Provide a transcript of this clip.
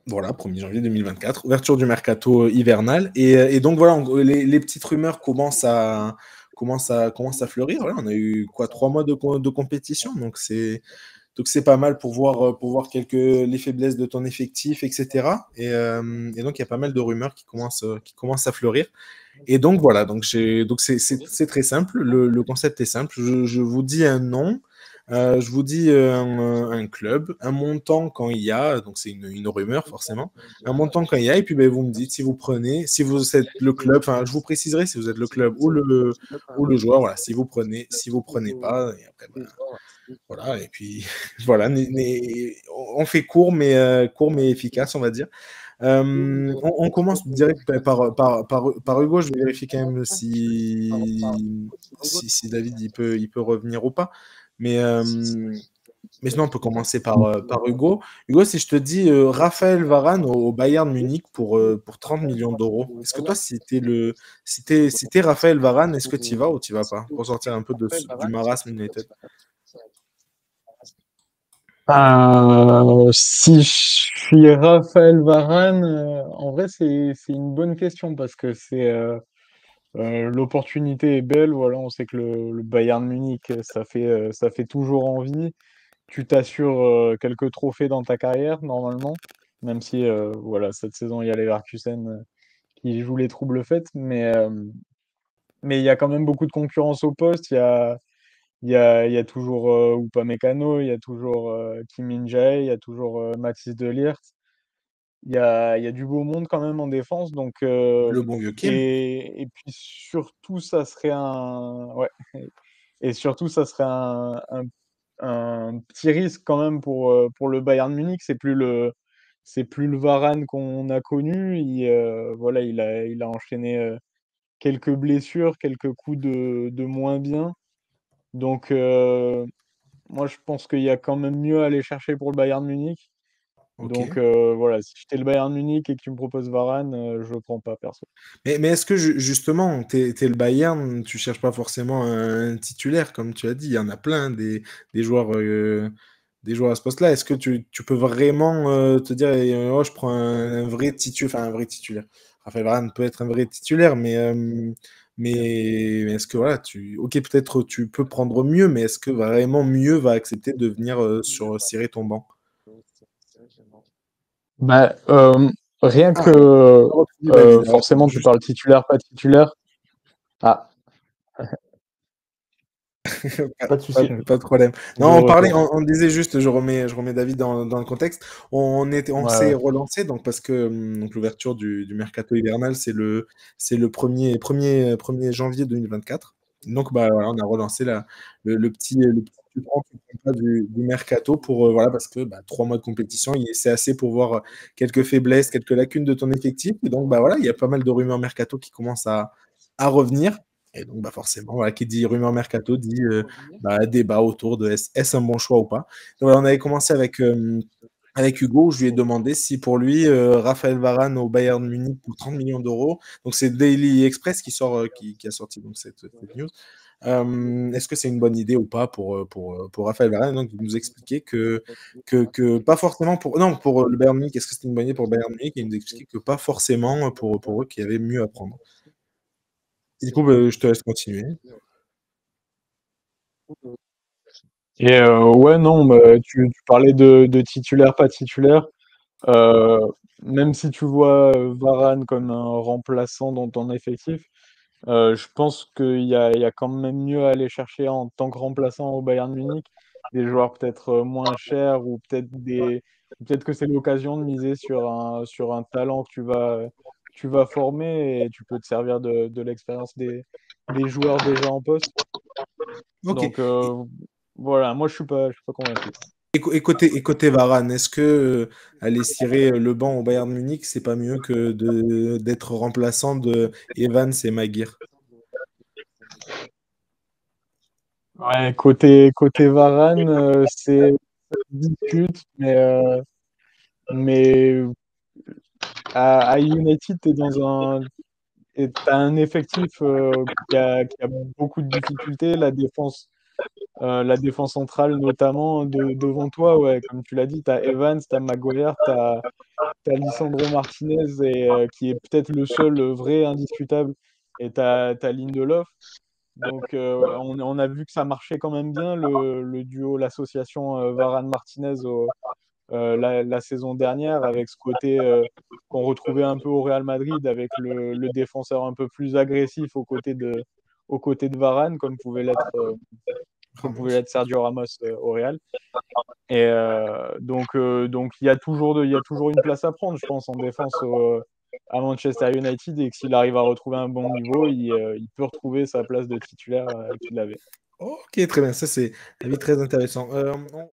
Voilà, 1er janvier 2024, ouverture du mercato hivernal. Et donc voilà, les petites rumeurs commencent à fleurir. Voilà, on a eu quoi, 3 mois de compétition, donc c'est pas mal pour voir les faiblesses de ton effectif, etc. Et donc il y a pas mal de rumeurs qui commencent à fleurir. Et donc voilà, donc c'est très simple. Le concept est simple. Je vous dis un nom, je vous dis un club, un montant quand il y a, donc c'est une rumeur forcément, un montant quand il y a, et puis ben, vous me dites si vous prenez, si vous êtes le club, enfin je vous préciserai si vous êtes le club ou le joueur, voilà, si vous prenez pas, et après, ben, voilà, et puis voilà, on fait court mais efficace, on va dire. On commence direct par Hugo. Je vérifie quand même si David il peut revenir ou pas. Mais, euh, mais sinon, on peut commencer par Hugo. Hugo, si je te dis Raphaël Varane au Bayern Munich pour 30 millions d'euros, est-ce que toi, si t'es Raphaël Varane, est-ce que tu y vas ou tu y vas pas pour sortir un peu du marasme United? Si je suis Raphaël Varane, en vrai, c'est une bonne question parce que l'opportunité est belle. Voilà, on sait que le Bayern Munich, ça fait toujours envie. Tu t'assures quelques trophées dans ta carrière, normalement, même si voilà, cette saison, il y a les Leverkusen qui jouent les troubles fêtes, mais il y a quand même beaucoup de concurrence au poste. Il y a toujours Upamecano, il y a toujours Kim Min-jae, il y a toujours Mathis de Ligt. Il y a du beau monde quand même en défense. Donc, Le bon vieux Kim. et puis surtout, ça serait ouais. Et surtout, ça serait un petit risque quand même pour le Bayern Munich. C'est plus le Varane qu'on a connu. Voilà, il a enchaîné quelques blessures, quelques coups de moins bien. Donc, moi, je pense qu'il y a quand même mieux à aller chercher pour le Bayern Munich. Ok. Donc, voilà, si j'étais le Bayern Munich et que tu me proposes Varane, je le prends pas, perso. Mais est-ce que justement, t'es le Bayern, tu cherches pas forcément un titulaire, comme tu as dit, il y en a plein des joueurs, des joueurs à ce poste-là. Est-ce que tu peux vraiment te dire, oh, je prends un vrai titulaire, enfin un vrai titulaire. Raphaël Varane peut être un vrai titulaire, mais est-ce que voilà, ok, peut-être tu peux prendre mieux, mais est-ce que vraiment mieux va accepter de venir cirer ton banc? Bah, rien Ah, que on a retrouvé David. Alors, attends, forcément, tu parles titulaire, pas titulaire. Ah, pas de pas, souci, pas de problème. Non, de retour. on disait juste, je remets David dans le contexte. On Ouais, s'est ouais. relancé donc parce que donc l'ouverture du mercato hivernal, c'est le 1er janvier 2024. Donc bah voilà, on a relancé le petit contrat du mercato pour voilà parce que 3 mois de compétition, c'est assez pour voir quelques faiblesses, quelques lacunes de ton effectif. Et donc bah voilà, il y a pas mal de rumeurs mercato qui commencent à revenir. Et donc, forcément, voilà, qui dit rumeur mercato dit débat autour de est-ce un bon choix ou pas. Donc, voilà, on avait commencé avec Hugo, où je lui ai demandé si pour lui, Raphaël Varane au Bayern Munich pour 30 millions d'euros, donc c'est Daily Express qui a sorti donc, cette news. Est-ce que c'est une bonne idée ou pas pour Raphaël Varane? Donc, il nous expliquait que pas forcément pour. Non, pour le Bayern Munich, est-ce que c'était une bonne idée pour le Bayern Munich? Et il nous expliquait que pas forcément pour eux qui avaient mieux à prendre. Et du coup, je te laisse continuer. Et ouais, non, bah, tu parlais de titulaire, pas titulaire. Euh, Même si tu vois Varane comme un remplaçant dans ton effectif, je pense il y a quand même mieux à aller chercher en tant que remplaçant au Bayern Munich, des joueurs peut-être moins chers ou peut-être que c'est l'occasion de miser sur un talent que tu vas former et tu peux te servir de l'expérience des joueurs déjà en poste. Ok. Donc voilà, moi je suis pas convaincu. Et côté Varane, est-ce que aller cirer le banc au Bayern Munich, c'est pas mieux que d'être remplaçant de Evans et Maguire? Ouais, côté Varane, c'est ça se discute, mais à United, t'as un effectif qui a beaucoup de difficultés. La défense centrale notamment devant toi, ouais, comme tu l'as dit, t'as Evans, t'as Maguire, t'as Lisandro Martinez qui est peut-être le seul vrai indiscutable, et t'as Lindelof. Donc on a vu que ça marchait quand même bien le duo, l'association Varane-Martinez la saison dernière, avec ce côté qu'on retrouvait un peu au Real Madrid, avec le défenseur un peu plus agressif aux côtés de Varane, comme pouvait Ramos. l'être Sergio Ramos au Real. Et donc il y a toujours une place à prendre, je pense, en défense à Manchester United, et que s'il arrive à retrouver un bon niveau, il peut retrouver sa place de titulaire qu'il avait. Ok, très bien. Ça, c'est un avis très intéressant.